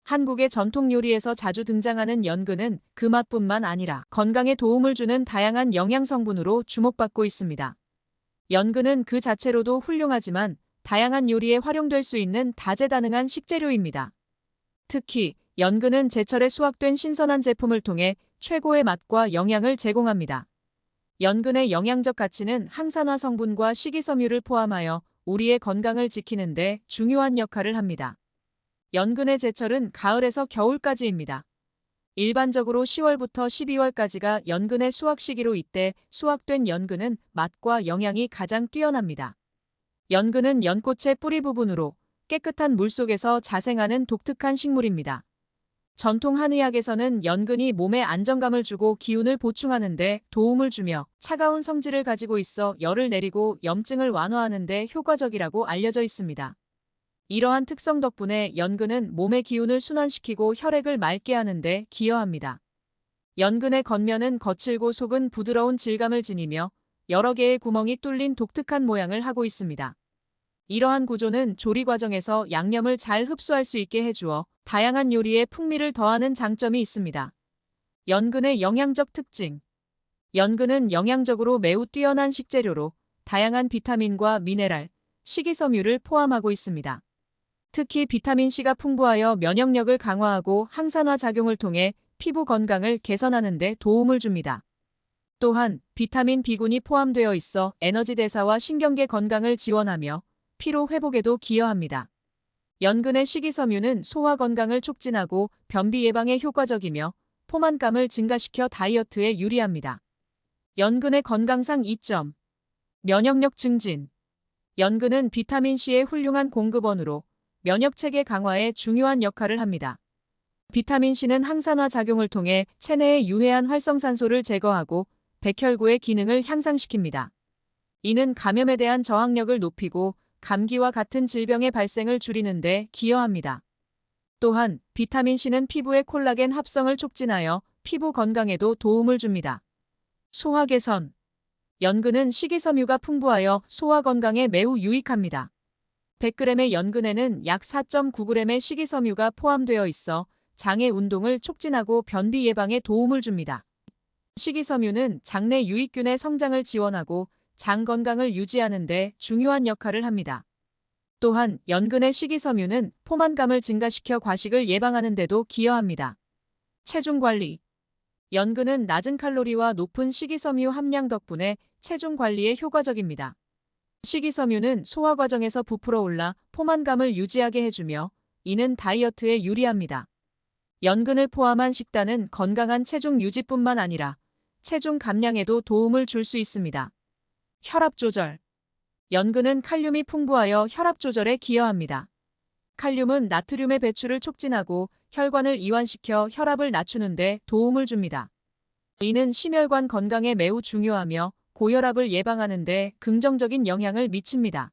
한국의 전통 요리에서 자주 등장하는 연근은 그 맛뿐만 아니라 건강에 도움을 주는 다양한 영양 성분으로 주목받고 있습니다. 연근은 그 자체로도 훌륭하지만 다양한 요리에 활용될 수 있는 다재다능한 식재료입니다. 특히 연근은 제철에 수확된 신선한 제품을 통해 최고의 맛과 영양을 제공합니다. 연근의 영양적 가치는 항산화 성분과 식이섬유를 포함하여 우리의 건강을 지키는 데 중요한 역할을 합니다. 연근의 제철은 가을에서 겨울까지입니다. 일반적으로 10월부터 12월까지가 연근의 수확 시기로 이때 수확된 연근은 맛과 영양이 가장 뛰어납니다. 연근은 연꽃의 뿌리 부분으로 깨끗한 물속에서 자생하는 독특한 식물입니다. 전통 한의학에서는 연근이 몸에 안정감을 주고 기운을 보충하는 데 도움을 주며 차가운 성질을 가지고 있어 열을 내리고 염증을 완화하는 데 효과적이라고 알려져 있습니다. 이러한 특성 덕분에 연근은 몸의 기운을 순환시키고 혈액을 맑게 하는 데 기여합니다. 연근의 겉면은 거칠고 속은 부드러운 질감을 지니며 여러 개의 구멍이 뚫린 독특한 모양을 하고 있습니다. 이러한 구조는 조리 과정에서 양념을 잘 흡수할 수 있게 해주어 다양한 요리에 풍미를 더하는 장점이 있습니다. 연근의 영양적 특징. 연근은 영양적으로 매우 뛰어난 식재료로 다양한 비타민과 미네랄, 식이섬유를 포함하고 있습니다. 특히 비타민C가 풍부하여 면역력을 강화하고 항산화 작용을 통해 피부 건강을 개선하는 데 도움을 줍니다. 또한 비타민 B군이 포함되어 있어 에너지 대사와 신경계 건강을 지원하며 피로 회복에도 기여합니다. 연근의 식이섬유는 소화 건강을 촉진하고 변비 예방에 효과적이며 포만감을 증가시켜 다이어트에 유리합니다. 연근의 건강상 이점. 면역력 증진. 연근은 비타민C의 훌륭한 공급원으로 면역체계 강화에 중요한 역할을 합니다. 비타민C는 항산화 작용을 통해 체내의 유해한 활성산소를 제거하고 백혈구의 기능을 향상시킵니다. 이는 감염에 대한 저항력을 높이고 감기와 같은 질병의 발생을 줄이는 데 기여합니다. 또한 비타민C는 피부의 콜라겐 합성을 촉진하여 피부 건강에도 도움을 줍니다. 소화 개선. 연근은 식이섬유가 풍부하여 소화 건강에 매우 유익합니다. 100g의 연근에는 약 4.9g의 식이섬유가 포함되어 있어 장의 운동을 촉진하고 변비 예방에 도움을 줍니다. 식이섬유는 장내 유익균의 성장을 지원하고 장 건강을 유지하는 데 중요한 역할을 합니다. 또한 연근의 식이섬유는 포만감을 증가시켜 과식을 예방하는 데도 기여합니다. 체중 관리. 연근은 낮은 칼로리와 높은 식이섬유 함량 덕분에 체중 관리에 효과적입니다. 식이섬유는 소화 과정에서 부풀어 올라 포만감을 유지하게 해주며 이는 다이어트에 유리합니다. 연근을 포함한 식단은 건강한 체중 유지뿐만 아니라 체중 감량에도 도움을 줄 수 있습니다. 혈압 조절. 연근은 칼륨이 풍부하여 혈압 조절에 기여합니다. 칼륨은 나트륨의 배출을 촉진하고 혈관을 이완시켜 혈압을 낮추는 데 도움을 줍니다. 이는 심혈관 건강에 매우 중요하며 고혈압을 예방하는 데 긍정적인 영향을 미칩니다.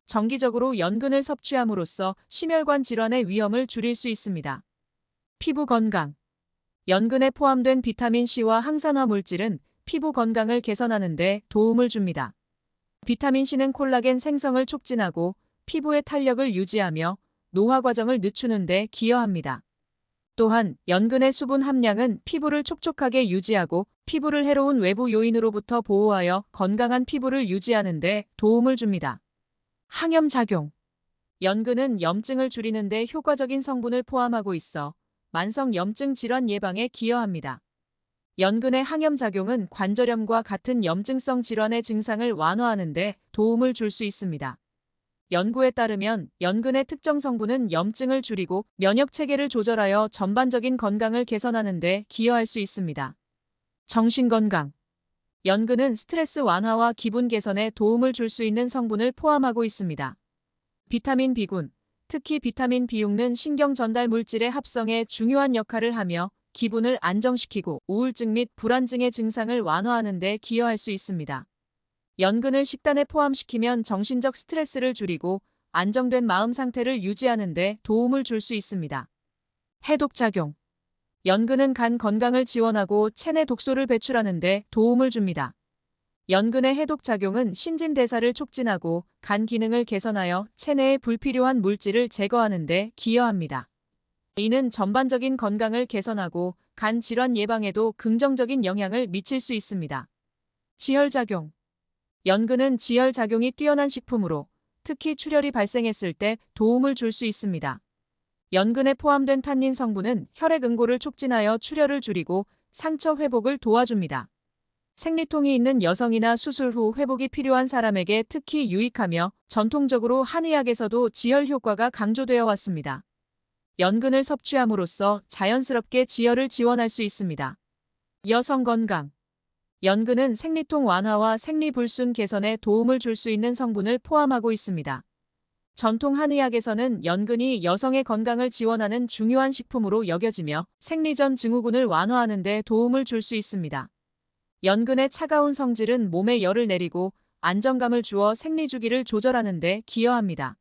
정기적으로 연근을 섭취함으로써 심혈관 질환의 위험을 줄일 수 있습니다. 피부 건강. 연근에 포함된 비타민C와 항산화 물질은 피부 건강을 개선하는 데 도움을 줍니다. 비타민C는 콜라겐 생성을 촉진하고 피부의 탄력을 유지하며 노화 과정을 늦추는 데 기여합니다. 또한 연근의 수분 함량은 피부를 촉촉하게 유지하고 피부를 해로운 외부 요인으로부터 보호하여 건강한 피부를 유지하는 데 도움을 줍니다. 항염 작용. 연근은 염증을 줄이는 데 효과적인 성분을 포함하고 있어 만성 염증 질환 예방에 기여합니다. 연근의 항염 작용은 관절염과 같은 염증성 질환의 증상을 완화하는 데 도움을 줄 수 있습니다. 연구에 따르면 연근의 특정 성분은 염증을 줄이고 면역 체계를 조절하여 전반적인 건강을 개선하는 데 기여할 수 있습니다. 정신 건강. 연근은 스트레스 완화와 기분 개선에 도움을 줄 수 있는 성분을 포함하고 있습니다. 비타민 B군, 특히 비타민 B6는 신경 전달 물질의 합성에 중요한 역할을 하며 기분을 안정시키고 우울증 및 불안증의 증상을 완화하는 데 기여할 수 있습니다. 연근을 식단에 포함시키면 정신적 스트레스를 줄이고 안정된 마음 상태를 유지하는 데 도움을 줄 수 있습니다. 해독작용. 연근은 간 건강을 지원하고 체내 독소를 배출하는 데 도움을 줍니다. 연근의 해독작용은 신진대사를 촉진하고 간 기능을 개선하여 체내의 불필요한 물질을 제거하는 데 기여합니다. 이는 전반적인 건강을 개선하고 간 질환 예방에도 긍정적인 영향을 미칠 수 있습니다. 지혈작용. 연근은 지혈작용이 뛰어난 식품으로 특히 출혈이 발생했을 때 도움을 줄 수 있습니다. 연근에 포함된 탄닌 성분은 혈액 응고를 촉진하여 출혈을 줄이고 상처 회복을 도와줍니다. 생리통이 있는 여성이나 수술 후 회복이 필요한 사람에게 특히 유익하며 전통적으로 한의학에서도 지혈 효과가 강조되어 왔습니다. 연근을 섭취함으로써 자연스럽게 지혈을 지원할 수 있습니다. 여성 건강. 연근은 생리통 완화와 생리불순 개선에 도움을 줄 수 있는 성분을 포함하고 있습니다. 전통 한의학에서는 연근이 여성의 건강을 지원하는 중요한 식품으로 여겨지며 생리전 증후군을 완화하는 데 도움을 줄 수 있습니다. 연근의 차가운 성질은 몸에 열을 내리고 안정감을 주어 생리주기를 조절하는 데 기여합니다.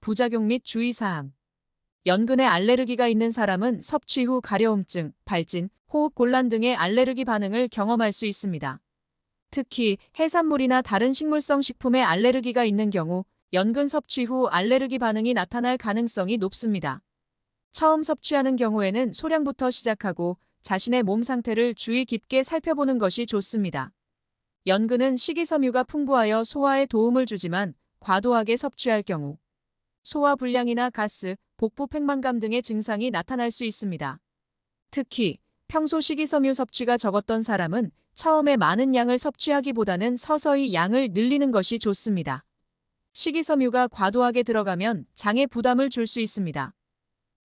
부작용 및 주의사항. 연근에 알레르기가 있는 사람은 섭취 후 가려움증, 발진, 호흡곤란 등의 알레르기 반응을 경험할 수 있습니다. 특히 해산물이나 다른 식물성 식품에 알레르기가 있는 경우 연근 섭취 후 알레르기 반응이 나타날 가능성이 높습니다. 처음 섭취하는 경우에는 소량부터 시작하고 자신의 몸 상태를 주의 깊게 살펴보는 것이 좋습니다. 연근은 식이섬유가 풍부하여 소화에 도움을 주지만 과도하게 섭취할 경우 소화불량이나 가스, 복부 팽만감 등의 증상이 나타날 수 있습니다. 특히 평소 식이섬유 섭취가 적었던 사람은 처음에 많은 양을 섭취하기보다는 서서히 양을 늘리는 것이 좋습니다. 식이섬유가 과도하게 들어가면 장에 부담을 줄 수 있습니다.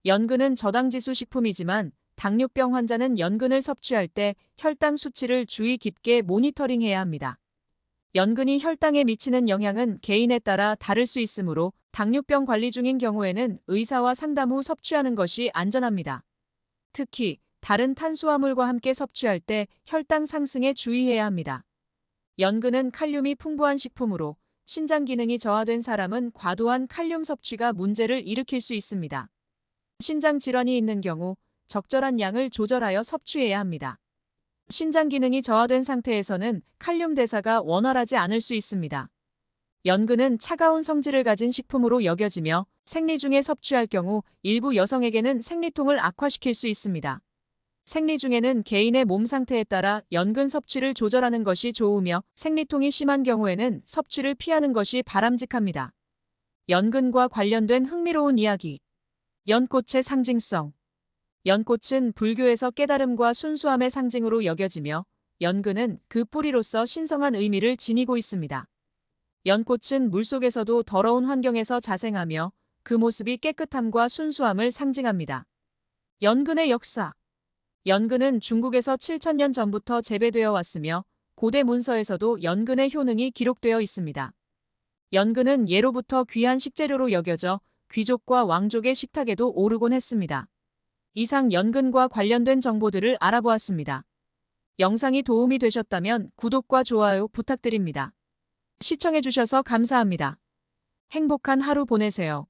연근은 저당지수 식품이지만 당뇨병 환자는 연근을 섭취할 때 혈당 수치를 주의 깊게 모니터링해야 합니다. 연근이 혈당에 미치는 영향은 개인에 따라 다를 수 있으므로 당뇨병 관리 중인 경우에는 의사와 상담 후 섭취하는 것이 안전합니다. 특히 다른 탄수화물과 함께 섭취할 때 혈당 상승에 주의해야 합니다. 연근은 칼륨이 풍부한 식품으로 신장 기능이 저하된 사람은 과도한 칼륨 섭취가 문제를 일으킬 수 있습니다. 신장 질환이 있는 경우 적절한 양을 조절하여 섭취해야 합니다. 신장 기능이 저하된 상태에서는 칼륨 대사가 원활하지 않을 수 있습니다. 연근은 차가운 성질을 가진 식품으로 여겨지며 생리 중에 섭취할 경우 일부 여성에게는 생리통을 악화시킬 수 있습니다. 생리 중에는 개인의 몸 상태에 따라 연근 섭취를 조절하는 것이 좋으며 생리통이 심한 경우에는 섭취를 피하는 것이 바람직합니다. 연근과 관련된 흥미로운 이야기. 연꽃의 상징성. 연꽃은 불교에서 깨달음과 순수함의 상징으로 여겨지며 연근은 그 뿌리로서 신성한 의미를 지니고 있습니다. 연꽃은 물속에서도 더러운 환경에서 자생하며 그 모습이 깨끗함과 순수함을 상징합니다. 연근의 역사. 연근은 중국에서 7,000년 전부터 재배되어 왔으며 고대 문서에서도 연근의 효능이 기록되어 있습니다. 연근은 예로부터 귀한 식재료로 여겨져 귀족과 왕족의 식탁에도 오르곤 했습니다. 이상 연근과 관련된 정보들을 알아보았습니다. 영상이 도움이 되셨다면 구독과 좋아요 부탁드립니다. 시청해주셔서 감사합니다. 행복한 하루 보내세요.